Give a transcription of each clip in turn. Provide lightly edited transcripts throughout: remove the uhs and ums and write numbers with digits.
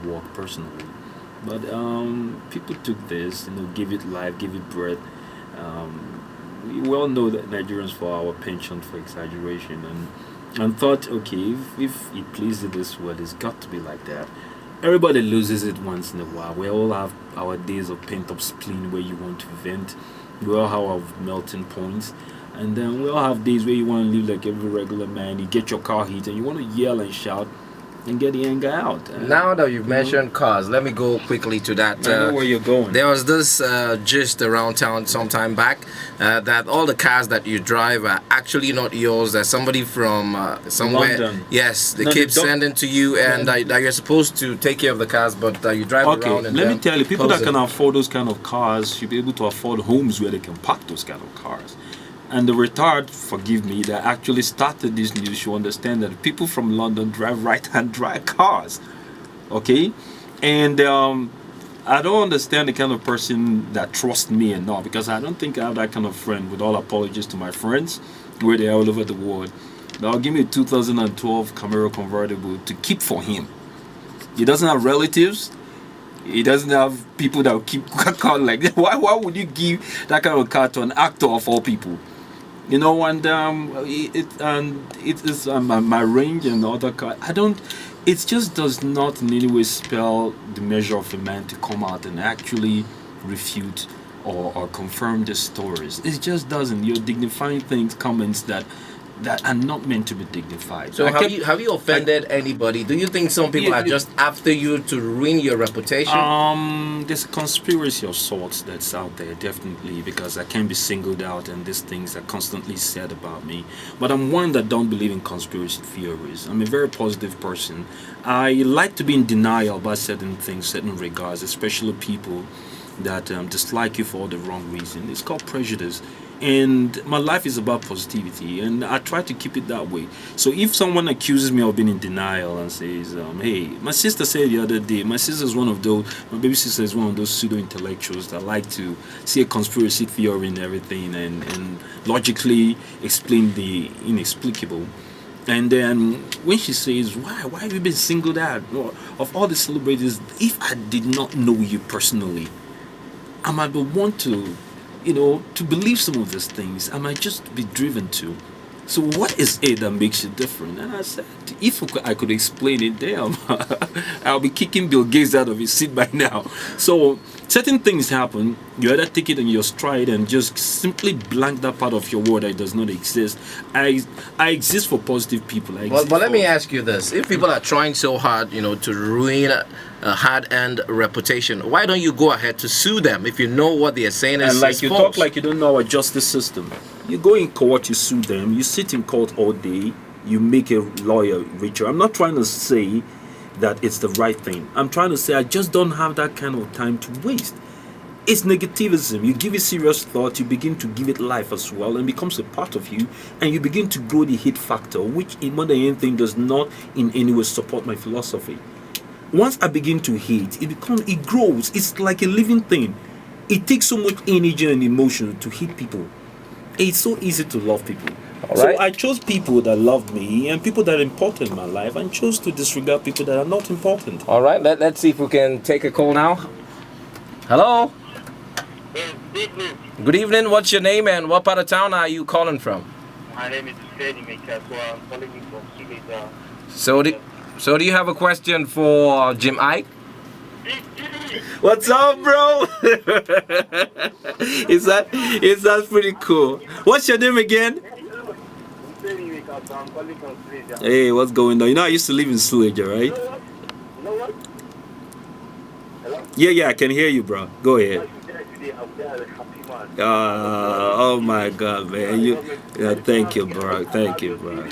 work personally. But people took this, give it life, give it breath. We all know that Nigerians for our penchant for exaggeration, and thought, okay, if it pleases this world, it's got to be like that. Everybody loses it once in a while. We all have our days of pent up spleen where you want to vent. We all have our melting points. And then we all have days where you want to live like every regular man. You get your car heat and you want to yell and shout and get the anger out. Now that you've mentioned cars, let me go quickly to that. I know where you're going. There was this gist around town some time back that all the cars that you drive are actually not yours. That somebody from somewhere, London. Yes, they keep sending to you, and that you're supposed to take care of the cars, but you drive around. And let me tell you, people that can afford those kind of cars should be able to afford homes where they can park those kind of cars. And the retard, forgive me, that actually started this news should understand that people from London drive right-hand drive cars, okay? And I don't understand the kind of person that trusts me and all, because I don't think I have that kind of friend, with all apologies to my friends, where they are all over the world. Now give me a 2012 Camaro convertible to keep for him. He doesn't have relatives. He doesn't have people that will keep a car like that. Why would you give that kind of car to an actor of all people? And it is my range and other car. It just does not in any way spell the measure of a man to come out and actually refute or confirm the stories. It just doesn't. You're dignifying things, comments that are not meant to be dignified. So have you offended anybody? Do you think some people are just after you to ruin your reputation? There's a conspiracy of sorts that's out there, definitely, because I can't be singled out and these things are constantly said about me. But I'm one that don't believe in conspiracy theories. I'm a very positive person. I like to be in denial about certain things, certain regards, especially people that dislike you for all the wrong reason. It's called prejudice. And my life is about positivity, and I try to keep it that way. So if someone accuses me of being in denial and says, hey, my sister said the other day, my baby sister is one of those pseudo-intellectuals that like to see a conspiracy theory and everything and logically explain the inexplicable. And then when she says, why have you been singled out of all the celebrities? If I did not know you personally, I might want to believe some of these things. I might just be driven to. So what is it that makes you different? And I said, if I could explain it, damn, I'll be kicking Bill Gates out of his seat by now. So certain things happen. You either take it in your stride and just simply blank that part of your world that does not exist. I exist for positive people. But let me ask you this. If people are trying so hard, to ruin a hard-earned reputation, why don't you go ahead to sue them if you know what they are saying is you talk like you don't know our justice system. You go in court, you sue them, you sit in court all day, you make a lawyer richer. I'm not trying to say that it's the right thing. I'm trying to say I just don't have that kind of time to waste. It's negativism. You give it serious thought, you begin to give it life as well, and becomes a part of you, and you begin to grow the hate factor, which in more than anything does not in any way support my philosophy. Once I begin to hate, it grows. It's like a living thing. It takes so much energy and emotion to hate people. It's so easy to love people. So I chose people that love me and people that are important in my life, and chose to disregard people that are not important. All right, let's see if we can take a call now. Hello? Good evening. Good evening. What's your name and what part of town are you calling from? My name is JIM IYKE, so I'm calling you from Suleja. So do you have a question for JIM IYKE? What's up, bro? Is that pretty cool? What's your name again? Hey, what's going on? I used to live in Suleja, right? Yeah, I can hear you, bro. Go ahead. Oh my God, man! Thank you, bro. Thank you, bro.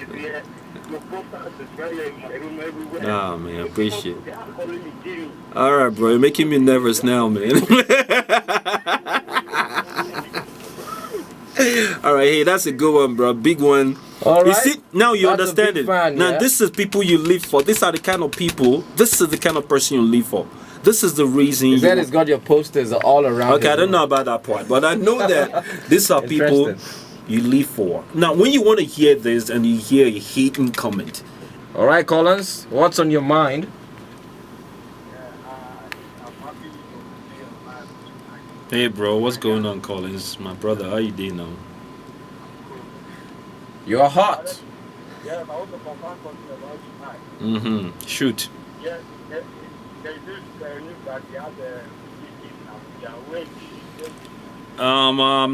Oh man, appreciate it. All right, bro. You're making me nervous now, man. All right, hey, that's a good one, bro. Big one. All right. You see, now you That's understand it. fan, now, yeah? this is people you live for. These are the kind of people. This is the kind of person you live for. This is the reason. He said it's got your posters all around. Okay, I don't know about that part, but I know that these are people you live for. Now, when you want to hear this and you hear a hating comment. All right, Collins, what's on your mind? Yeah, Hey, bro, what's going on, Collins? My brother, how you doing now? You're hot. Yeah, I want to confirm something about tonight. Mm-hmm. Shoot. Yeah, there there is this news that they have a meeting now. They are waiting.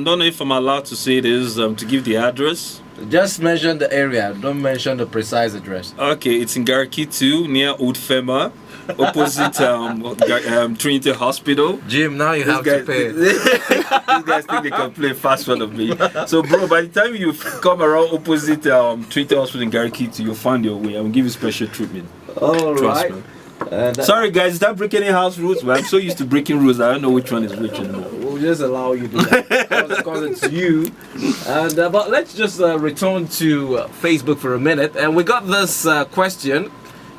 Don't know if I'm allowed to say this. To give the address. Just mention the area. Don't mention the precise address. Okay, it's in Garki 2 near Old Fema, opposite Trinity Hospital. Jim, now you have to pay. These guys think they can play fast one of me. So, bro, by the time you come around opposite Trinity Hospital in Garki 2, you'll find your way. I'm gonna give you special treatment. All Trust right. me. Sorry, guys, is that breaking any house rules? But I'm so used to breaking rules, I don't know which one is which anymore. We'll just allow you to do that because it's you. And but let's just return to Facebook for a minute. And we got this question.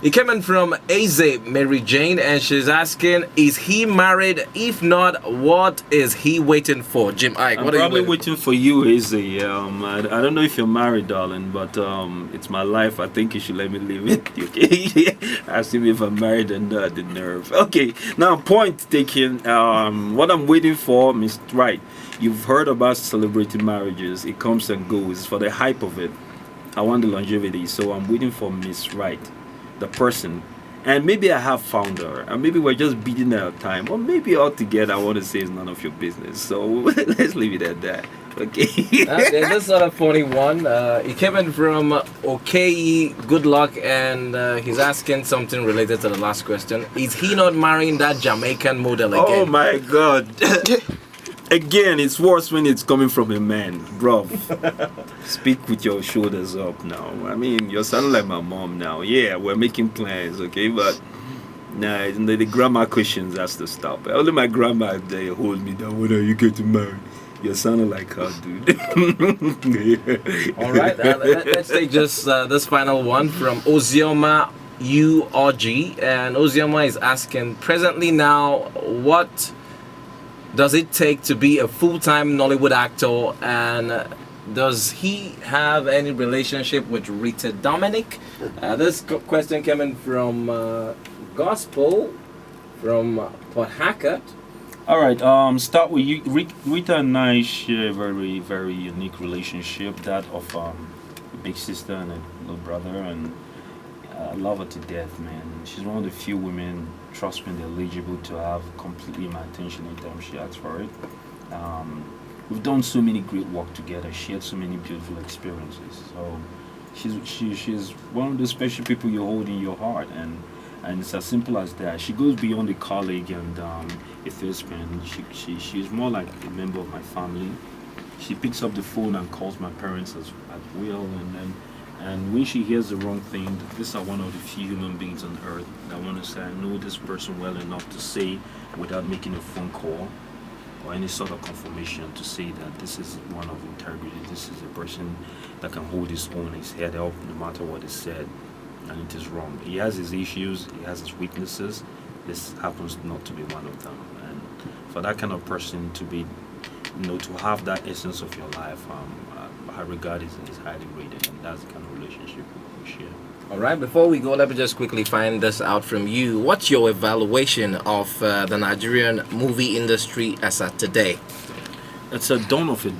It came in from Aze Mary Jane, and she's asking, "Is he married? If not, what is he waiting for?" Jim Ike, I'm what are you probably waiting waiting for you, Izzy. I don't know if you're married, darling, but it's my life. I think you should let me live it. Okay? Ask me if I'm married and the nerve. Okay, now point taken. What I'm waiting for, Miss Right. You've heard about celebrating marriages. It comes and goes. For the hype of it, I want the longevity. So I'm waiting for Miss Right, the person. And maybe I have found her, and maybe we're just beating our time, or maybe altogether I want to say it's none of your business. So let's leave it at that. Okay. There's this sort of funny one. It came in from Okay, good luck, and he's asking something related to the last question. Is he not marrying that Jamaican model again? Oh my God. Again, it's worse when it's coming from a man, bro. Speak with your shoulders up now. I mean, you're sounding like my mom now. Yeah, we're making plans, okay? But nah, the grammar questions has to stop. Only my grandma they hold me down. When are you getting married? You're sounding like her, dude. All right, let's take just this final one from Ozioma URG, and Ozioma is asking, presently now, what does it take to be a full-time Nollywood actor, and does he have any relationship with Rita Dominic? This question came in from Gospel from Port Hackett. All right. Start with you. Rita and I share a very, very unique relationship. That of a big sister and a little brother, and I love her to death, man. She's one of the few women, trust me, they're eligible to have completely my attention anytime she asks for it. We've done so many great work together, shared so many beautiful experiences. So she's one of the special people you hold in your heart, and it's as simple as that. She goes beyond a colleague and a third friend. She's more like a member of my family. She picks up the phone and calls my parents at will, and when she hears the wrong thing, these are one of the few human beings on earth that want to say, I know this person well enough to say, without making a phone call or any sort of confirmation, to say that this is one of integrity, this is a person that can hold his own, his head up, no matter what is said, and it is wrong. He has his issues, he has his weaknesses. This happens not to be one of them. And for that kind of person to be, to have that essence of your life, I regard is highly rated, and that's the kind of relationship we share. All right, before we go, let me just quickly find this out from you. What's your evaluation of the Nigerian movie industry as at today? It's a dawn of a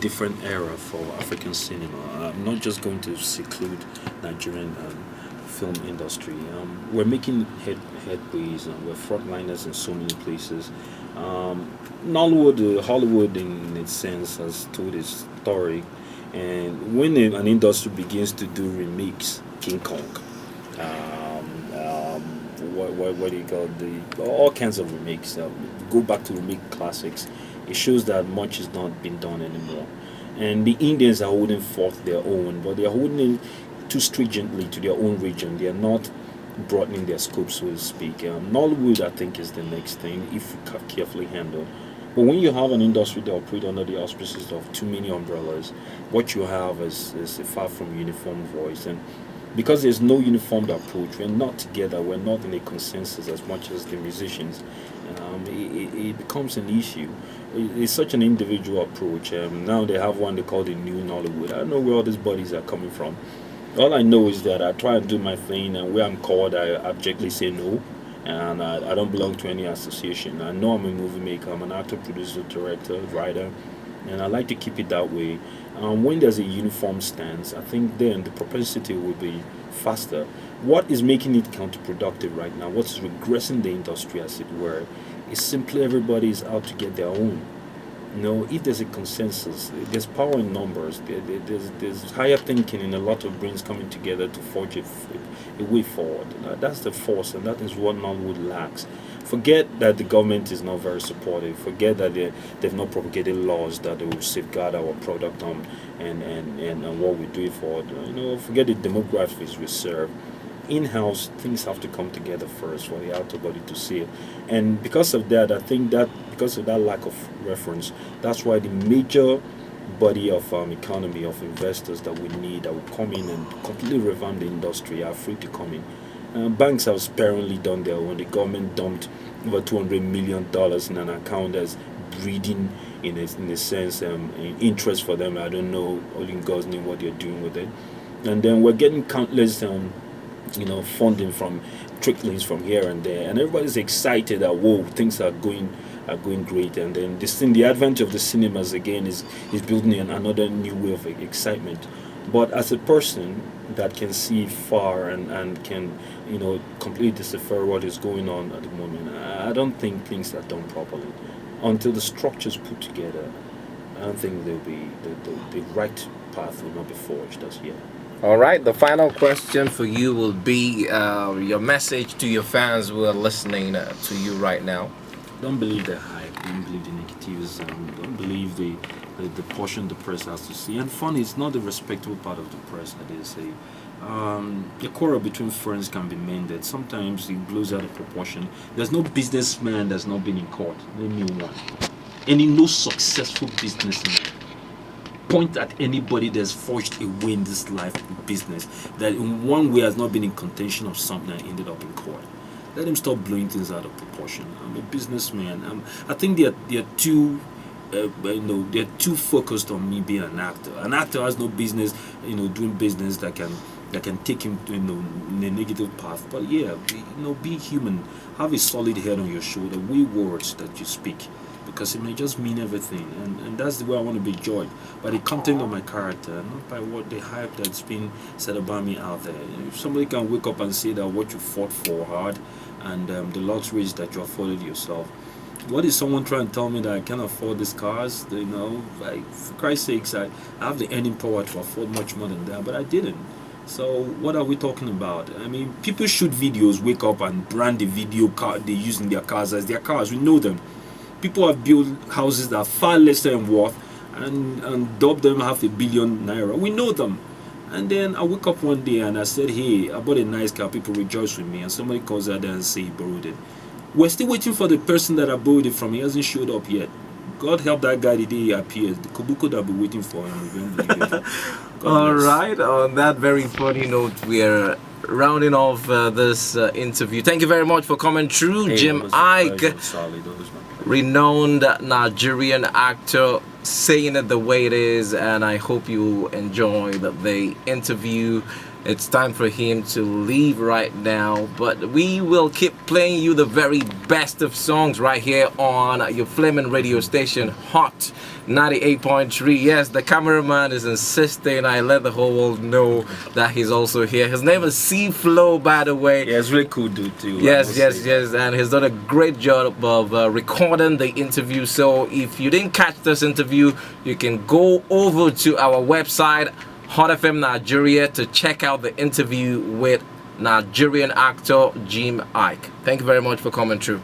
different era for African cinema. I'm not just going to seclude Nigerian film industry. We're making headways, and we're frontliners in so many places. Nollywood, Hollywood, in its sense, has told its story. And when an industry begins to do remakes, King Kong, what do you call all kinds of remakes, go back to remake classics, it shows that much is not being done anymore. And the Indians are holding forth their own, but they are holding it too stringently to their own region. They are not broadening their scope, so to speak. Nollywood, I think, is the next thing if carefully handled. But when you have an industry that operates under the auspices of too many umbrellas, what you have is a far from uniform voice. And because there's no uniformed approach, we're not together, we're not in a consensus as much as the musicians, it becomes an issue. It's such an individual approach. Now they have one they call the new Nollywood. I don't know where all these bodies are coming from. All I know is that I try and do my thing, and where I'm called, I abjectly say no. and I don't belong to any association. I know I'm a movie maker. I'm an actor, producer, director, writer, and I like to keep it that way. When there's a uniform stance, I think then the propensity will be faster. What is making it counterproductive right now, what's regressing the industry as it were, is simply everybody is out to get their own. You know, if there's a consensus, there's power in numbers. There's higher thinking in a lot of brains coming together to forge a way forward. That's the force, and that is what Nollywood lacks. Forget that the government is not very supportive. Forget that they've not propagated laws that they will safeguard our product and what we do it for. You know, forget the demographics we serve. In-house, things have to come together first for the outer body to see it, and because of that, I think that because of that lack of reference, that's why the major body of economy of investors that we need that will come in and completely revamp the industry are free to come in. Banks have sparingly done their own. The government dumped over $200 million in an account that's breeding in a sense interest for them. I don't know, only God's name, what they're doing with it. And then we're getting countless funding from tricklings from here and there, and everybody's excited that whoa, things are going great. And then this thing, the advent of the cinemas again is building another new way of excitement. But as a person that can see far and can completely decipher what is going on at the moment, I don't think things are done properly until the structure's put together. I don't think there'll be the right path will not be forged as yet. All right, the final question for you will be your message to your fans who are listening to you right now. Don't believe the hype. Don't believe the negatives. Don't believe the portion the press has to see. And funny, it's not the respectable part of the press that they say. The quarrel between friends can be mended. Sometimes it blows out of proportion. There's no businessman that's not been in court. Name me one. No successful businessman. Point at anybody that's forged a way in this life business that in one way has not been in contention of something and ended up in court. Let him stop blowing things out of proportion. I'm a businessman. I think they're too they're too focused on me being an actor. An actor has no business doing business that can take him in a negative path. But yeah, be human. Have a solid head on your shoulder. Weigh words that you speak, because it may just mean everything, and that's the way I want to be judged, by the content of my character, not by what the hype that's been said about me out there. If somebody can wake up and say that what you fought for hard and the luxuries that you afforded yourself, what is someone trying to tell me that I can't afford these cars? For Christ's sakes, I have the earning power to afford much more than that, but I didn't. So what are we talking about? I mean, people shoot videos, wake up and brand the video car they use in their cars as their cars. We know them. People have built houses that are far lesser in worth and dubbed them $500 million naira. We know them. And then I wake up one day and I said, hey, I bought a nice car. People rejoice with me. And somebody calls out there and say he borrowed it. We're still waiting for the person that I borrowed it from. He hasn't showed up yet. God help that guy the day he appears. The Kubuku that will be waiting for him. All right. On that very funny note, we are rounding off this interview. Thank you very much for coming through, Hey, Jim Ike, solid. renowned Nigerian actor, saying it the way it is, and I hope you enjoy the interview. It's time for him to leave right now, but we will keep playing you the very best of songs right here on your flaming radio station, Hot 98.3. Yes, the cameraman is insisting I let the whole world know that he's also here. His name is C Flow, by the way. Yeah, it's really cool dude too. Yes, and he's done a great job of recording the interview. So if you didn't catch this interview, you can go over to our website, Hot FM Nigeria, to check out the interview with Nigerian actor Jim Ike. Thank you very much for coming through.